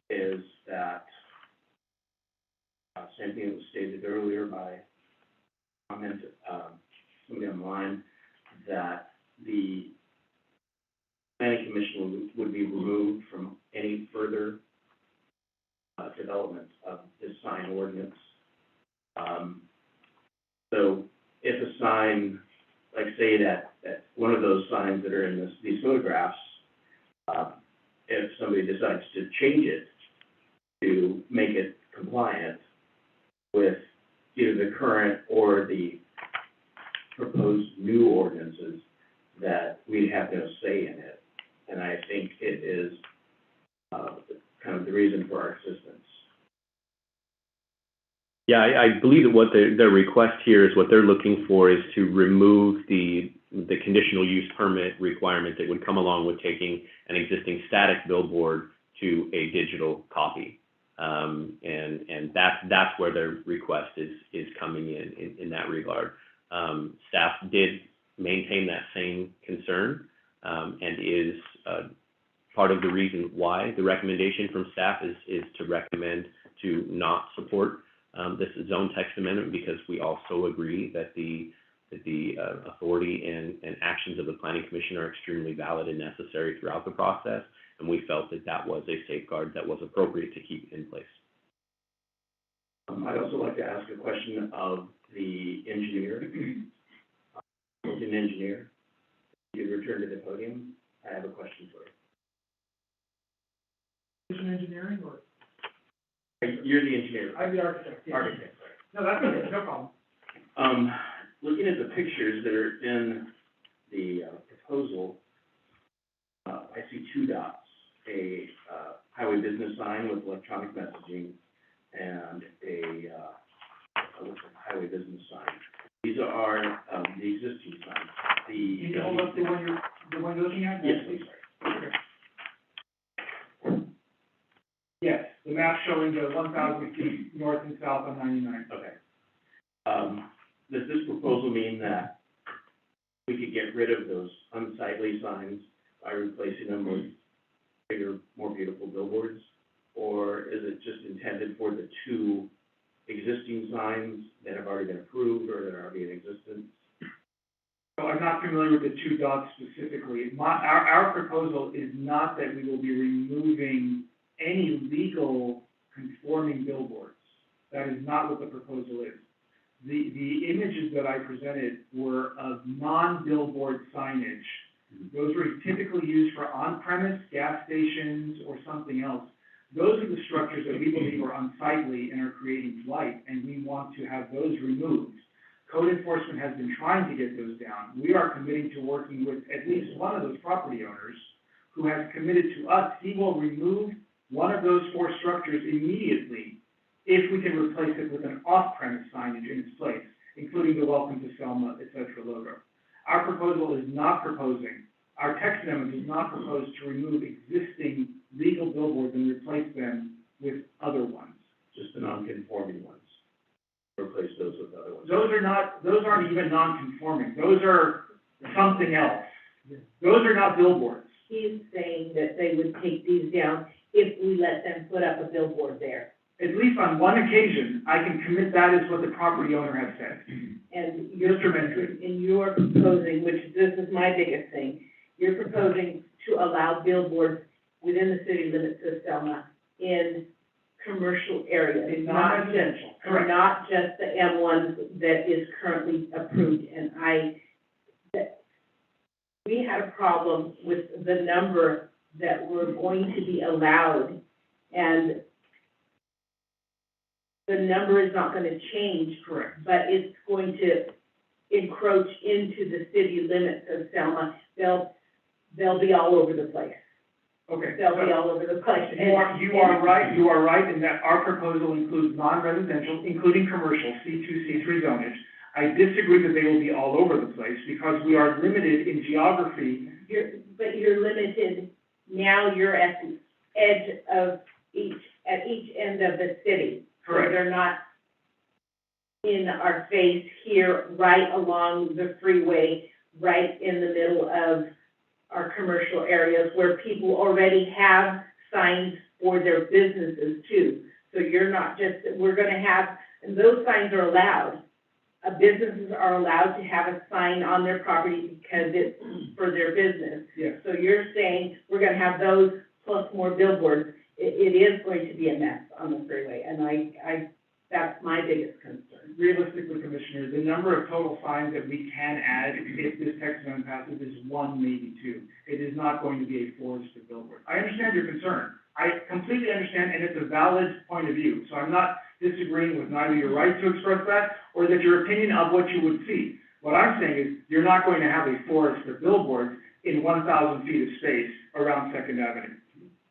is that, same thing that was stated earlier by comment, somebody online, that the planning commission would be removed from any further development of this sign ordinance. So if a sign, like say that one of those signs that are in these photographs, if somebody decides to change it to make it compliant with either the current or the proposed new ordinances, that we'd have no say in it. And I think it is kind of the reason for our existence. Yeah, I believe that what their request here is what they're looking for is to remove the conditional use permit requirement that would come along with taking an existing static billboard to a digital copy. And that's where their request is coming in that regard. Staff did maintain that same concern, and is part of the reason why the recommendation from staff is to recommend to not support this zone text amendment, because we also agree that the authority and actions of the planning commission are extremely valid and necessary throughout the process, and we felt that that was a safeguard that was appropriate to keep in place. I'd also like to ask a question of the engineer, engineer. If you return to the podium, I have a question for you. Engineering or? You're the engineer. I'm the architect. Yeah. Architect, sorry. No, that's okay, no problem. Looking at the pictures that are in the proposal, I see two dots, a highway business sign with electronic messaging and a looks like highway business sign. These are the existing signs. Can you hold up the one you're looking at? Yes, please. Okay. Yes, the map showing the 1,000 feet north and south on 99. Okay. Does this proposal mean that we could get rid of those unsightly signs by replacing them with bigger, more beautiful billboards? Or is it just intended for the two existing signs that have already been approved or that are already in existence? So I'm not familiar with the two dots specifically. Our proposal is not that we will be removing any legal conforming billboards. That is not what the proposal is. The images that I presented were of non-billboard signage. Those were typically used for on-premise gas stations or something else. Those are the structures that we believe are unsightly and are creating blight, and we want to have those removed. Code enforcement has been trying to get those down. We are committing to working with at least one of those property owners who has committed to us. He will remove one of those four structures immediately if we can replace it with an off-premise signage in its place, including the Welcome to Selma, et cetera logo. Our proposal is not proposing, our text amendment does not propose to remove existing legal billboards and replace them with other ones. Just the non-conforming ones. Replace those with other ones. Those aren't even non-conforming. Those are something else. Those are not billboards. He's saying that they would take these down if we let them put up a billboard there. At least on one occasion, I can commit that is what the property owner has said. And you're proposing, which this is my biggest thing, you're proposing to allow billboards within the city limits of Selma in commercial areas, In not non-residential, just, correct. not just the M1 that is currently approved. And we had a problem with the number that were going to be allowed, and the number is not gonna change, Correct. but it's going to encroach into the city limits of Selma. They'll be all over the place. Okay. They'll be all over the place. You are right in that our proposal includes non-residential, including commercial, C2, C3 zonage. I disagree that they will be all over the place because we are limited in geography. But you're limited, now you're at the edge of at each end of the city. Correct. So they're not in our face here, right along the freeway, right in the middle of our commercial areas where people already have signs for their businesses too. So you're not just, we're gonna have, and those signs are allowed. Businesses are allowed to have a sign on their property because it's for their business. Yes. So you're saying we're gonna have those plus more billboards. It is going to be a mess on the freeway, and I that's my biggest concern. Realistically, Commissioner, the number of total signs that we can add if this text amendment passes is one, maybe two. It is not going to be a forest of billboard. I understand your concern. I completely understand, and it's a valid point of view. So I'm not disagreeing with neither your right to express that or that your opinion of what you would see. What I'm saying is you're not going to have a forest of billboards in 1,000 feet of space around Second Avenue.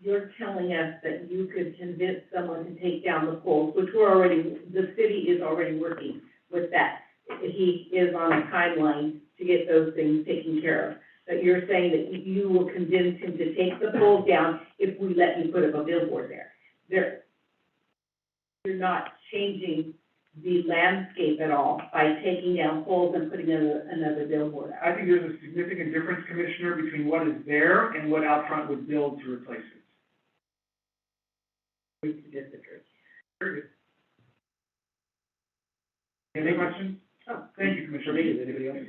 You're telling us that you could convince someone to take down the poles, which the city is already working with that. He is on a timeline to get those things taken care of. But you're saying that you will convince him to take the poles down if we let you put up a billboard there. You're not changing the landscape at all by taking down poles and putting another billboard out. I think there's a significant difference, Commissioner, between what is there and what Outfront would build to replace it. To disagree. Very good. Any questions? Oh. Thank you, Commissioner. For me, is anybody else?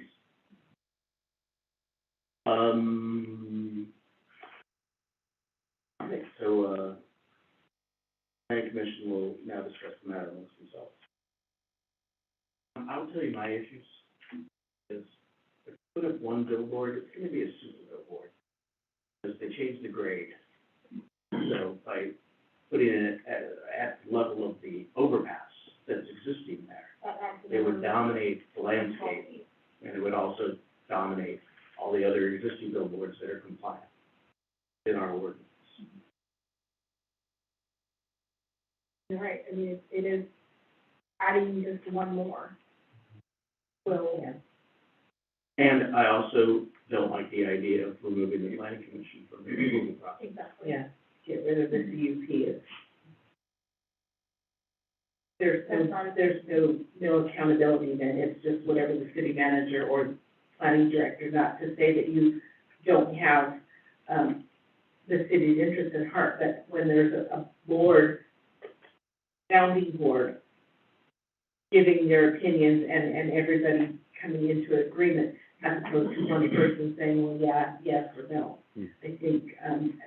Okay, so, planning commission will now discuss the matter amongst themselves. I'll tell you my issues, is if you put up one billboard, it's gonna be a super billboard, because they changed the grade. So by putting it at the level of the overpass that's existing there, it would dominate the landscape, and it would also dominate all the other existing billboards that are compliant in our ordinance. You're right, I mean, it is adding just one more. Well, yeah. And I also don't like the idea of removing the planning commission from the approval process. Exactly. Yeah, get rid of the CUP. There's no accountability then, it's just whatever the city manager or planning director, not to say that you don't have, the city's interest at heart, but when there's a board, founding board, giving their opinions and everybody coming into agreement, as opposed to one person saying, well, yeah, yes or no. I think,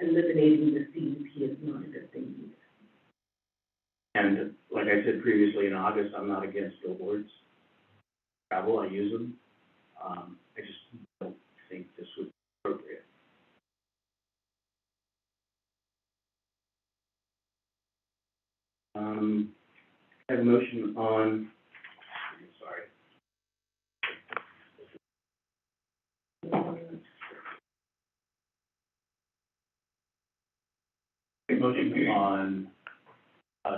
eliminating the CUP is not a good thing either. And like I said previously in August, I'm not against billboards. Travel, I use them. I just don't think this would be appropriate. I have a motion on, sorry. A motion on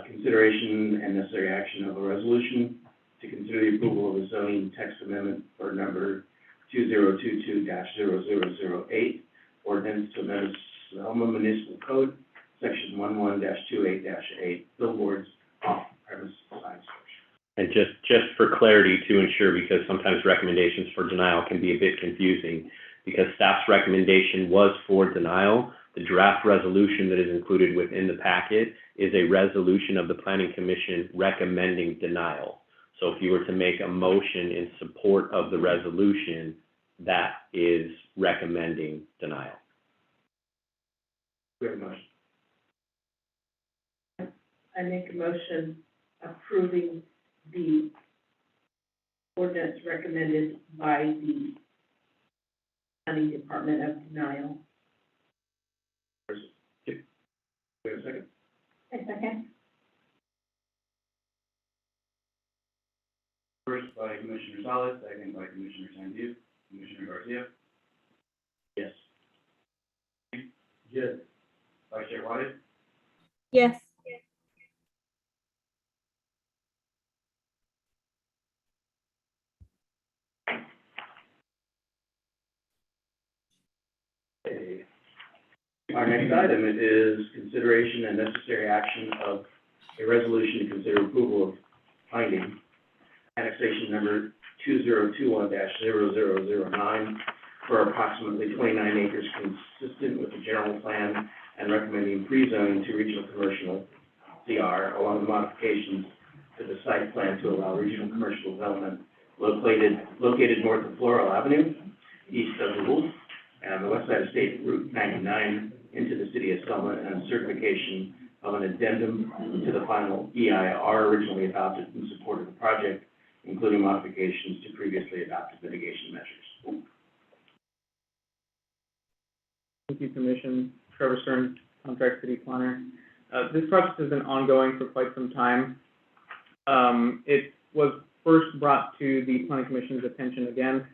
consideration and necessary action of a resolution to consider the approval of a zoning text amendment for number 2022-0008, ordinance to amend Selma Municipal Code, section 11-28-8, billboards off-premise sign storage. And just for clarity to ensure, because sometimes recommendations for denial can be a bit confusing, because staff's recommendation was for denial, the draft resolution that is included within the packet is a resolution of the Planning Commission recommending denial. So if you were to make a motion in support of the resolution, that is recommending denial. we have a motion? I make a motion approving the ordinance recommended by the planning department of denial. Do we have a second? A second. First by Commissioner Salas, second by Commissioner Sandu. Commissioner Garcia? Yes. Yes. Vice Chair Waters? Yes. Okay. Our next item is consideration and necessary action of a resolution to consider approval of finding annexation number 2021-0009 for approximately 29 acres consistent with the general plan and recommending pre-zoning to regional commercial CR along with modifications to the site plan to allow regional commercial development located north of Floral Avenue, east of the Wolf, and the west side of State Route 99 into the City of Selma, and certification of an addendum to the final EIR originally adopted in support of the project, including modifications to previously adopted mitigation measures. Thank you, Commission. Trevor Stearns, Contract City Planner. This project has been ongoing for quite some time. It was first brought to the Planning Commission's attention again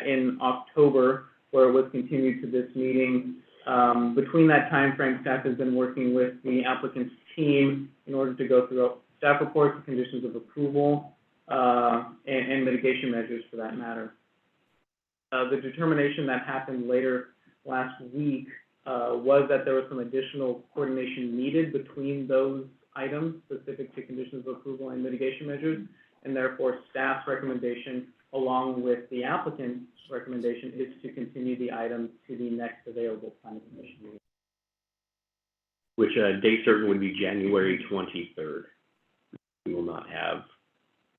in October, where it was continued to this meeting. Between that time frame, staff has been working with the applicant's team in order to go through staff reports, conditions of approval, and mitigation measures for that matter. The determination that happened later last week was that there was some additional coordination needed between those items specific to conditions of approval and mitigation measures, and therefore staff's recommendation, along with the applicant's recommendation, is to continue the item to the next available planning commission meeting. Which date certain would be January 23rd. We will not have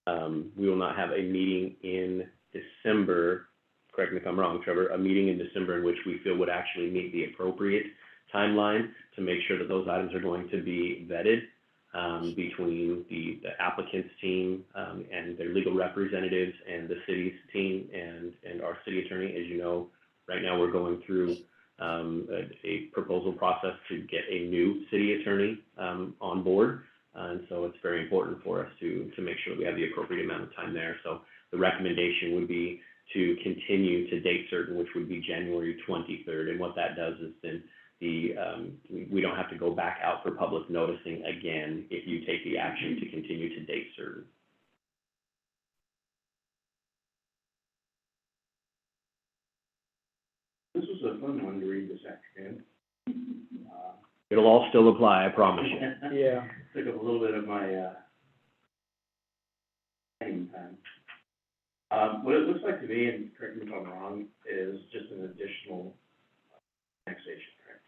a meeting in December. Correct me if I'm wrong, Trevor. A meeting in December in which we feel would actually meet the appropriate timeline to make sure that those items are going to be vetted between the applicant's team and their legal representatives and the city's team and our city attorney. As you know, right now we're going through a proposal process to get a new city attorney on board. And so it's very important for us to make sure that we have the appropriate amount of time there. So the recommendation would be to continue to date certain, which would be January 23rd. And what that does is then we don't have to go back out for public noticing again if you take the action to continue to date certain. This was a fun one to read this afternoon. It'll all still apply, I promise you. Yeah. Took up a little bit of my planning time. What it looks like to me, and correct me if I'm wrong, is just an additional annexation, correct?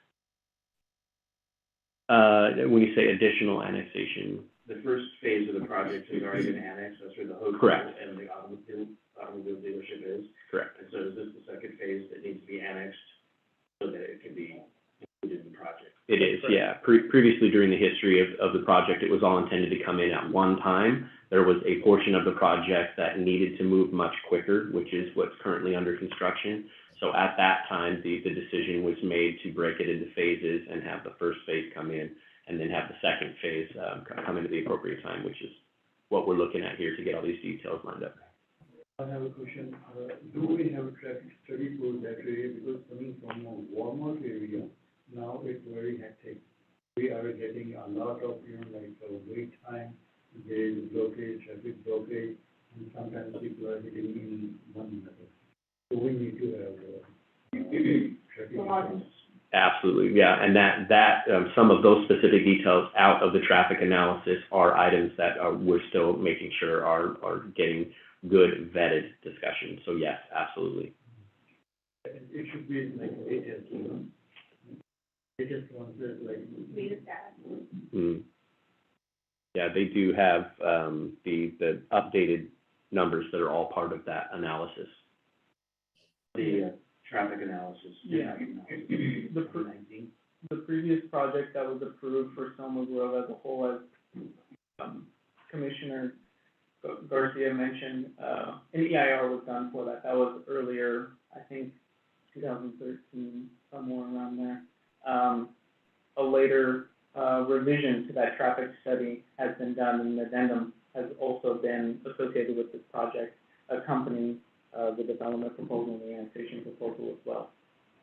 When you say additional annexation, The first phase of the project has already been annexed, that's where the hotel Correct. and the automobile dealership is. correct. And so is this the second phase that needs to be annexed so that it can be included in the project? It is, yeah. Previously, during the history of the project, it was all intended to come in at one time. There was a portion of the project that needed to move much quicker, which is what's currently under construction. So at that time, the decision was made to break it into phases and have the first phase come in, and then have the second phase come into the appropriate time, which is what we're looking at here to get all these details lined up. I have a question. Do we have a traffic study for that area? Because coming from a Walmart area, now it's very hectic. We are getting a lot of, wait time, there is blockage, traffic blockage, and sometimes people are hitting in 1 minute. So we need to have traffic. Absolutely, yeah, and that some of those specific details out of the traffic analysis are items that we're still making sure are getting good vetted discussion. So yes, absolutely. It should be like latest, latest ones that Yeah, they do have the updated numbers that are all part of that analysis. The traffic analysis. Yeah. The 19. the previous project that was approved for Selma Grove as a whole, as, Commissioner Garcia mentioned, an EIR was done for that. That was earlier, I think, 2013, somewhere around there. A later, revision to that traffic study has been done, and an addendum has also been associated with this project, accompanying, the development proposal and the annexation proposal as well,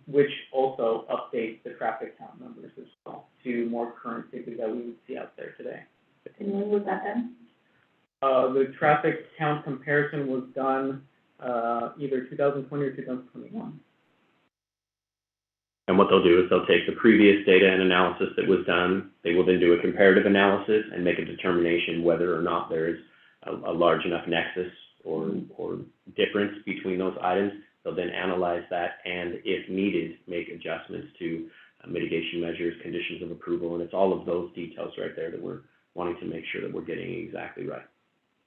which also updates the traffic count numbers as well to more current figures that we would see out there today. And when was that done? The traffic count comparison was done, either 2020 or 2021. And what they'll do is they'll take the previous data and analysis that was done, they will then do a comparative analysis and make a determination whether or not there is a large enough nexus or difference between those items. They'll then analyze that and, if needed, make adjustments to mitigation measures, conditions of approval, and it's all of those details right there that we're wanting to make sure that we're getting exactly right.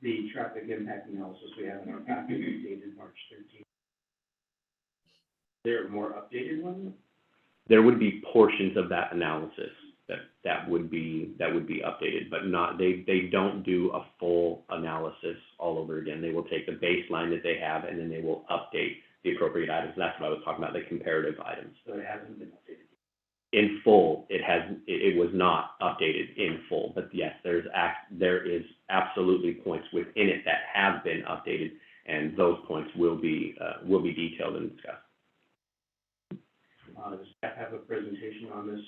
The traffic impact analysis we have in our packet is dated March 13th. Is there a more updated one? There would be portions of that analysis that would be updated, but not, they don't do a full analysis all over again. They will take the baseline that they have and then they will update the appropriate items. That's what I was talking about, the comparative items. So it hasn't been updated. In full, it was not updated in full, but yes, there is absolutely points within it that have been updated, and those points will be detailed and discussed. Does staff have a presentation on this?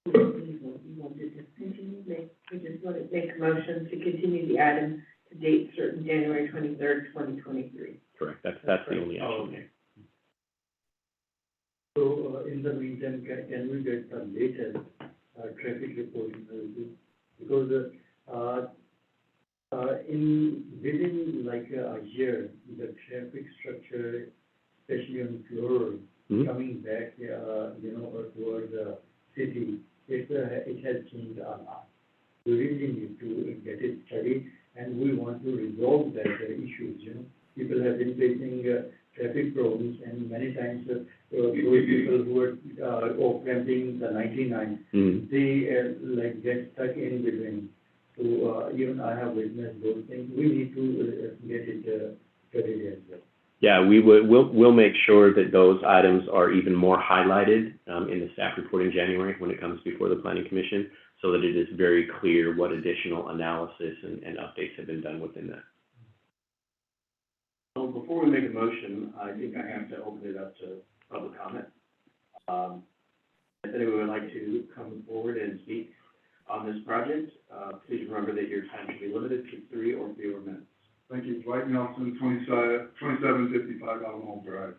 You want to just continue, we just want to make a motion to continue the item to date certain January 23rd, 2023. Correct, that's the only action. Oh, okay. So, in the meantime, can we get the latest, traffic reporting services? Because, within like a year, the traffic structure, especially on Floral, coming back, towards the city, it has changed a lot. We really need to get it studied, and we want to resolve that issues, People have been facing traffic problems, and many times those people who are off-ramping the 99, they get stuck in between. So even I have witnessed those things. We need to get it studied as well. Yeah, we'll make sure that those items are even more highlighted in the staff report in January when it comes before the Planning Commission, so that it is very clear what additional analysis and updates have been done within that. So before we make a motion, I think I have to open it up to public comment. If anyone would like to come forward and speak on this project, please remember that your time should be limited to 3 or fewer minutes. Thank you. Dwight Nelson, 2755 Alamo Drive.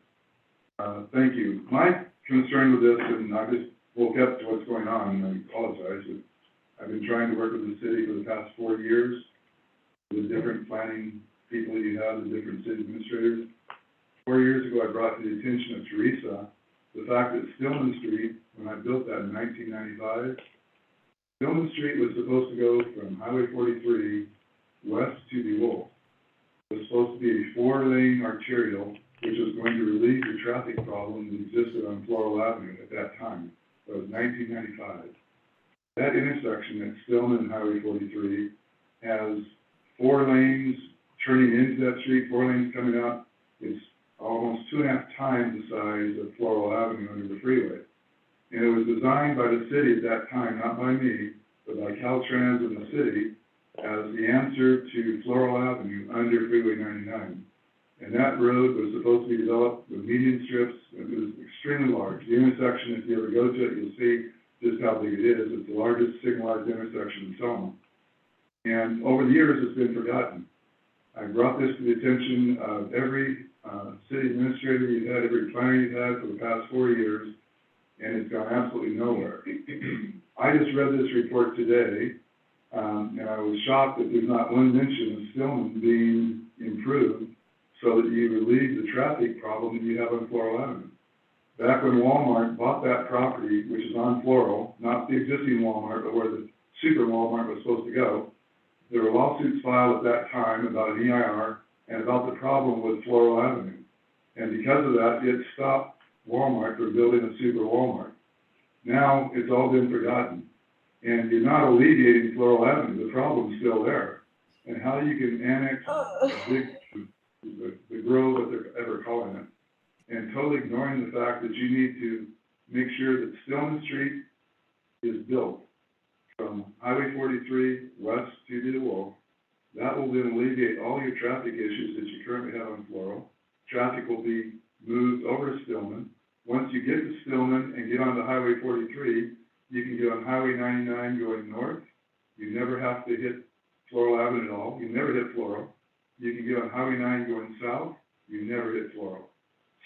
Thank you. My concern with this, and I just woke up to what's going on, and I apologize. I've been trying to work with the city for the past 4 years, with different planning people you have, the different city administrators. 4 years ago, I brought to the attention of Teresa the fact that Stillman Street, when I built that in 1995, Stillman Street was supposed to go from Highway 43 west to DeWolf. It was supposed to be a 4-lane arterial, which was going to relieve the traffic problem that existed on Floral Avenue at that time. That was 1995. That intersection at Stillman and Highway 43 has 4 lanes turning into that street, 4 lanes coming out. It's almost 2.5 times the size of Floral Avenue under the freeway. And it was designed by the city at that time, not by me, but by Caltrans and the city, as the answer to Floral Avenue under Freeway 99. And that road was supposed to be developed with median strips. It was extremely large. The intersection, if you ever go to it, you'll see just how big it is. It's the largest signalized intersection in Selma. And over the years, it's been forgotten. I brought this to the attention of every city administrator you've had, every planner you've had for the past 4 years, and it's gone absolutely nowhere. I just read this report today, and I was shocked that there's not one mention of Stillman being improved so that you relieve the traffic problem that you have on Floral Avenue. Back when Walmart bought that property, which is on Floral, not the existing Walmart, but where the super Walmart was supposed to go, there were lawsuits filed at that time about an EIR and about the problem with Floral Avenue. And because of that, it stopped Walmart from building a super Walmart. Now, it's all been forgotten. And you're not alleviating Floral Avenue, the problem's still there. And how you can annex the grove, what they're ever calling it, and totally ignoring the fact that you need to make sure that Stillman Street is built from Highway 43 west to DeWolf. That will then alleviate all your traffic issues that you currently have on Floral. Traffic will be moved over to Stillman. Once you get to Stillman and get onto Highway 43, you can get on Highway 99 going north. You never have to hit Floral Avenue at all. You never hit Floral. You can get on Highway 9 going south. You never hit Floral.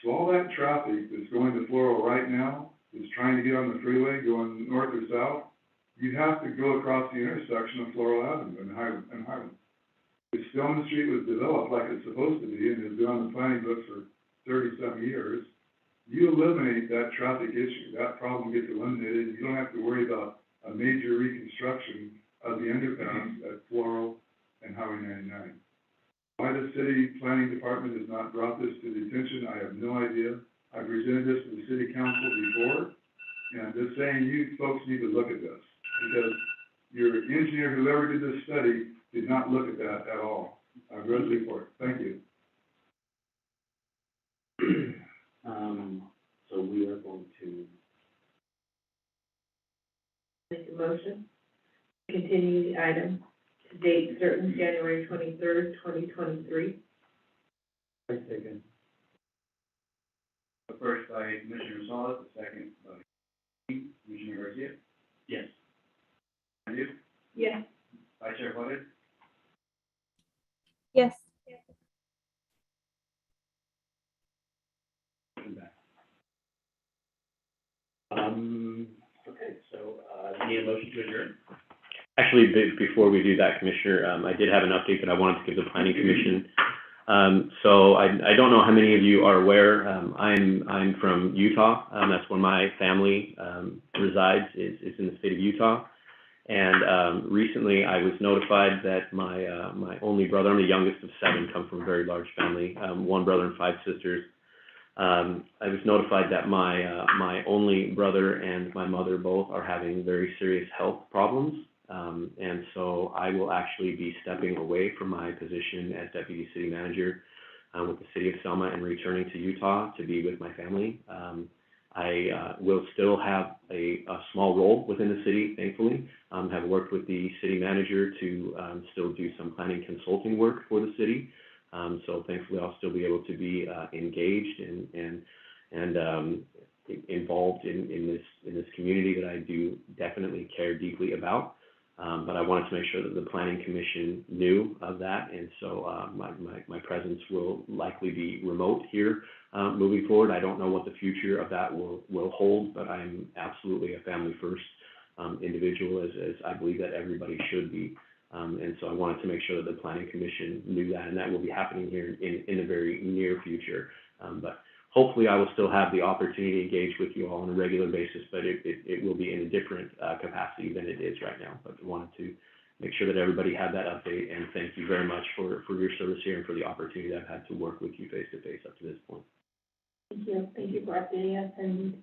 So all that traffic that's going to Floral right now, that's trying to get on the freeway going north or south, you have to go across the intersection of Floral Avenue and Highland. If Stillman Street was developed like it's supposed to be and has been on the planning book for 30-some years, you eliminate that traffic issue. That problem gets eliminated. You don't have to worry about a major reconstruction of the underpass at Floral and Highway 99. Why the city planning department has not brought this to the attention, I have no idea. I presented this to the city council before, and I'm just saying you folks need to look at this, because your engineer, whoever did this study, did not look at that at all. I've read the report. Thank you. So we are going to, Make a motion to continue the item to date certain, January 23rd, 2023. I second. The first by Commissioner Rosales, the second by Commissioner Garcia. yes. Sandu? Yes. Vice Chair Juarez? Yes. Okay, so, need a motion to adjourn? Actually, before we do that, Commissioner, I did have an update that I wanted to give the Planning Commission. So I don't know how many of you are aware, I'm from Utah. That's where my family resides, is in the state of Utah. And recently I was notified that my only brother, I'm the youngest of 7, come from a very large family, 1 brother and 5 sisters. I was notified that my only brother and my mother both are having very serious health problems. And so I will actually be stepping away from my position as Deputy City Manager with the City of Selma and returning to Utah to be with my family. I will still have a small role within the city, thankfully. Have worked with the city manager to still do some planning consulting work for the city. So thankfully I'll still be able to be engaged and involved in this community that I do definitely care deeply about. But I wanted to make sure that the Planning Commission knew of that, and so my presence will likely be remote here moving forward. I don't know what the future of that will hold, but I'm absolutely a family first individual, as I believe that everybody should be. And so I wanted to make sure that the Planning Commission knew that, and that will be happening here in the very near future. But hopefully I will still have the opportunity to engage with you all on a regular basis, but it will be in a different capacity than it is right now. But I wanted to make sure that everybody had that update, and thank you very much for your service here and for the opportunity that I've had to work with you face to face up to this point. Thank you. Thank you for updating us, and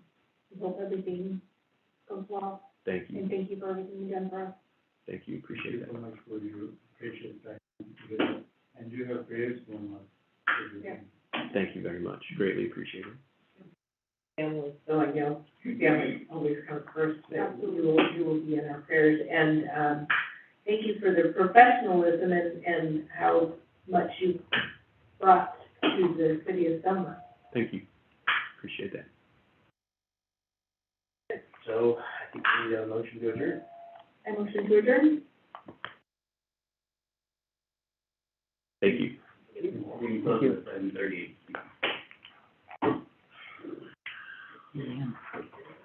we hope everything goes well. Thank you. And thank you for everything you've done for us. Thank you. Appreciate that. Thank you so much for your precious time. And you have prayers from us. Yeah. Thank you very much. Greatly appreciate it. Family, so I know family always comes first, but you will be in our prayers. And thank you for the professionalism and how much you brought to the City of Selma. Thank you. Appreciate that. So I think we need a motion to adjourn. I motion to adjourn. Thank you. We close at 7:38. Yeah.